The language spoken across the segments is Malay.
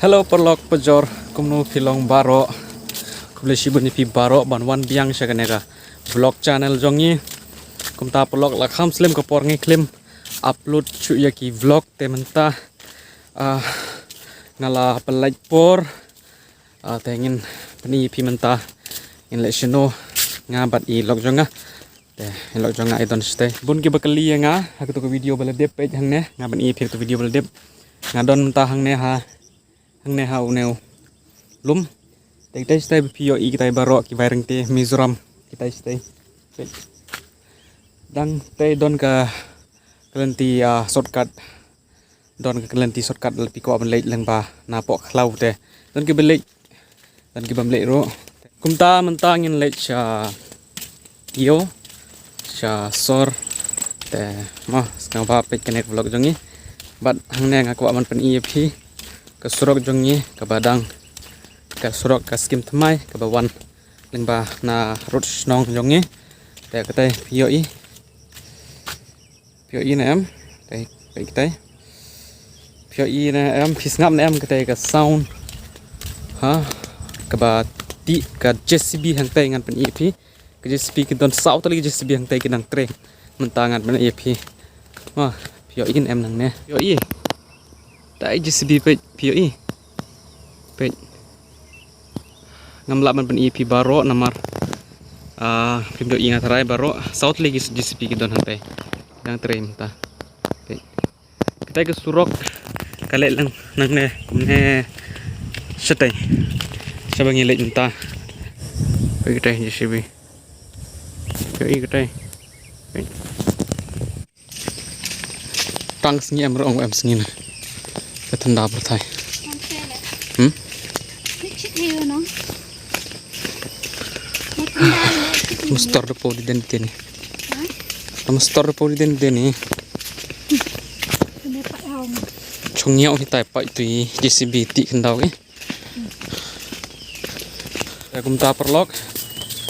Hello perlok pejor kumnu filong baro kumle shibuni pi baro banwan biang shaganega vlog channel jongi kumta perlok la kham slim ko por ngi klim upload chu yaki vlog tementa ngala pelaj por tengin pani pi menta in le shino ngabat I log jonga te log jonga I don't stay bun ki bakali nga aku to video baledep page hangne ngaban I phir to video baledep ngadon menta hangne ha hangne ha uneu lum kita stay pio I kita baro ki wiring te Mizoram kita stay dang te don ka kelenti shortcut don ka kelenti shortcut lepi ko ban lek lang ba na po khlau te don ki belek dan ki bam lek ro kumta mentangin lek cha yo cha sor te ma skang ba pe connect vlog jongi bat hangne ngaku aman pen EP ke surok jongi ke badang ke surok ke skim thamai ke bawan lingba na rut snong jongi te kate pio I na em te kate pio I na em phis ngap na em kate ke sound ha ke ba ti ke JCB hang te ngan pen EP ke JCB ke don sau tali JCB hang te ke nang tre mentangan pen EP wah pio I em nang ne pio I tại JCB pe pio I pe ngamla man pen EP baro namar pindo I ngatarai baro south lagi JCB ki don hantai yang trem ta pe kita ke surok kale lang nang ne kumne setai sabangi lek ta pe kita JCB pio I kita pe tang sngi am rong am sngi na thanda prathai mustar de podi den teni mustar de podi den deni chungnya hi tai pai tui JCB ti khandau ke kumta perlok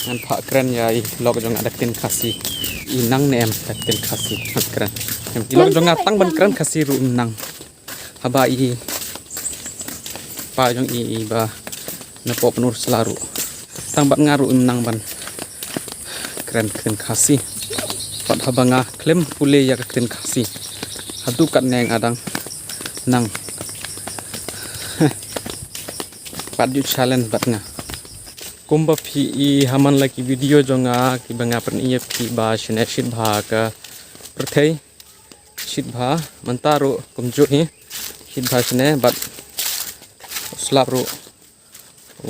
ngan phak kren yai lok jong ada tin khasi inang nem tak tin khasi kren lok jong atang ban kren khasi ru nang haba I pa jong I ba na po penur selaru tang bat ngaru nang ban keren keren khasi pat habanga klem pule ya keren khasi hadu kat neng adang nang pat ju challenge bat nga kumba phi I haman laki video jonga ki banga pen IF ki ba shine shit bha ka prathai shit bha mantaro kumjo hi shit bha shine bat slap ro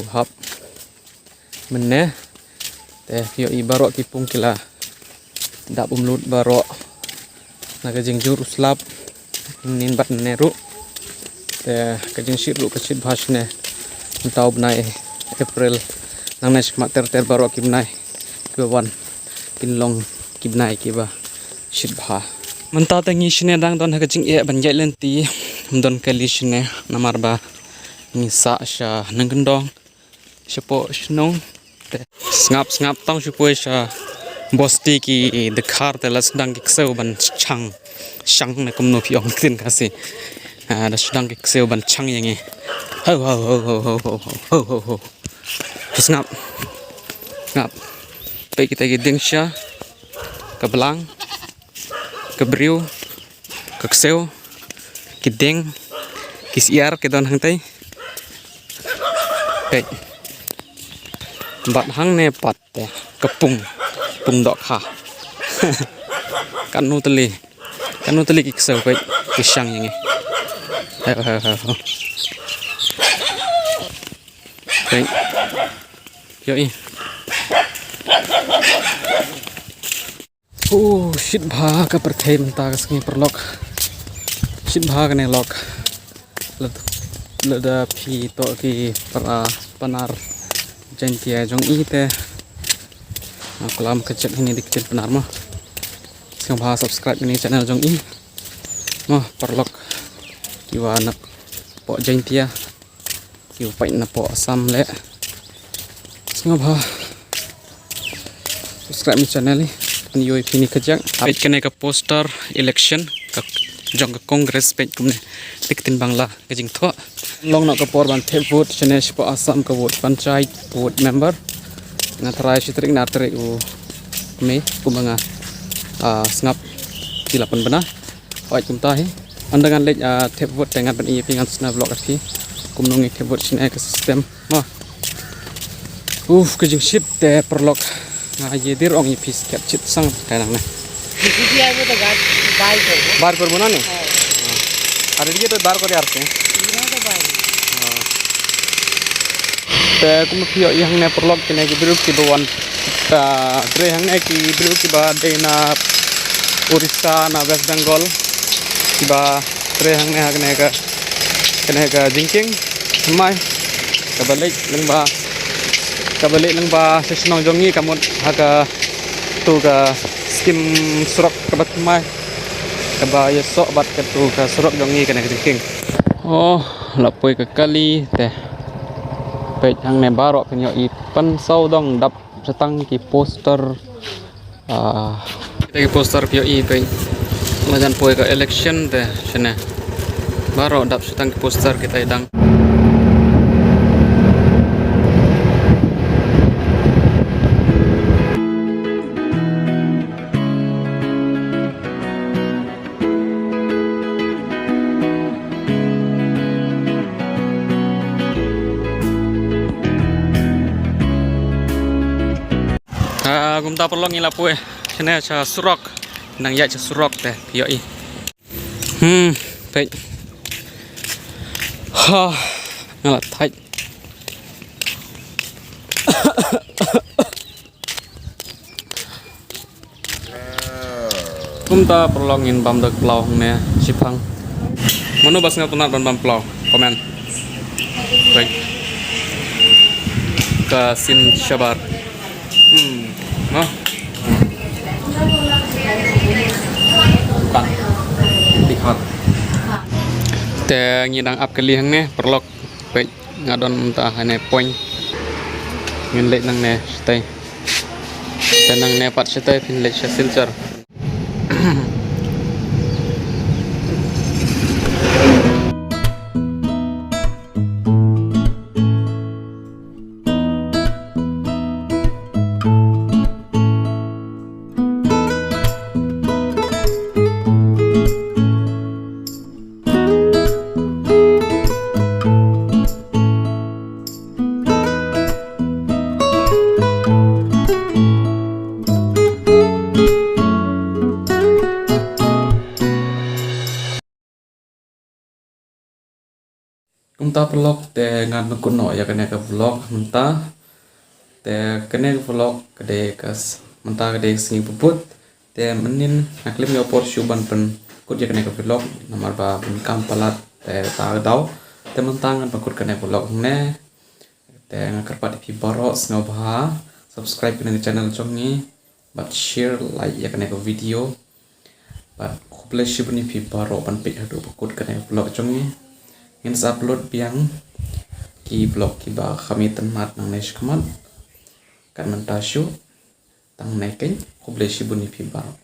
hap menne te pio I baro ki pung kila dap umlut baro naga jing jur slap nin bat neru te kajing shit ru kachit bhashne tau bnai April nang nesh ma ter baro ki bnai ki wan kinlong ki bnai ki ba shit bha manta ta ngi shne dang don ha jing e ban jai len ti don kali shne namar ba ni sa sha nangndong Siapa senang, ngap tang siapa sah bosti ki dekar telah sedang kiksau ban chang nak kumno piong tin kasih, ada sedang kiksau ban chang yang ni, ho, ngap, baik kita gideng sya, kebelang, kebriu, kiksau, gideng, kisiar kedon hangtai, baik. Bat hang ne pat ya kepung pung dok ha kanu teli kiksau pe kisang yang ni baik yo I shit bha ka perthai menta kasngi perlok shit bha ka ne lok lada phi to ki para panar jantia jong I te kolam kecil ini dikit benar mah sekarang bahas subscribe ini channel jong I mah perlok kiwa na po jantia kiwa pai na po sam le sekarang bahas subscribe ini channel ni yoi pini kejang page kene ka poster election ka jong ka congress page kumne diktin bangla kejing tho long nak kapor ban the vote chene spa asam ka vote panchayat vote member ngatrai sitring natrik u me kumanga snap silapan bena oi kumta he andangan lej the vote dengan ban iep ngan snap vlog api kumnungi the vote chene ka system ma kejing ship te perlok ye dir ong ipis ket chit sang kanang na DCPI में तो गाड़ बाई कर बार कर बना ने अरे ये तो बार कर यार से तो by te kum phio i hang ne prolog kene ki biru ki bawan ta tre hang ne ki biru ki ba de na Orissa na West Bengal ki ba tre hang ne kene ka jingking mai ka balik leng ba sesionong jongi kamot haga tu ka skim surok ka bat mai ka ba ye sok bat ka tu ka surok jongi kene ka jingking oh lapoi ka kali te page hang ne baro penyo i pan sau dong dap setang ki poster kita ki poster pyo i pe lajan poi ka election te chene baro dap setang ki poster kita idang gumta perlo ngila pue chene cha surok nang ya cha surok te yo i pe ha ngala thai gumta perlo ngin bam dak plau ne sipang mano bas ngal tunat bam plau komen baik ka sin shabar no lihat te ngidang ap kali hang ne perlok pe ngadon ta hane poin ngin lek nang ne stay te nang ne pat stay pin lek silchar Kumta vlog te ngan kuno ya kene ka vlog menta te kene vlog kade kas menta kade sing puput te menin naklim yo por shuban pen kut ya kene ka vlog nomor ba kam palat te ta dau te menta ngan pakut kene vlog ne te ngakar pat pi boros no ba subscribe kene channel chongi but share like ya kene ka video but kuple shibuni pi baro pan pe hadu pakut kene vlog chongi ins upload biang ki blog ki ba kami temat nang nesh kamat kan mentasyu tang neking kuble shibuni pi baro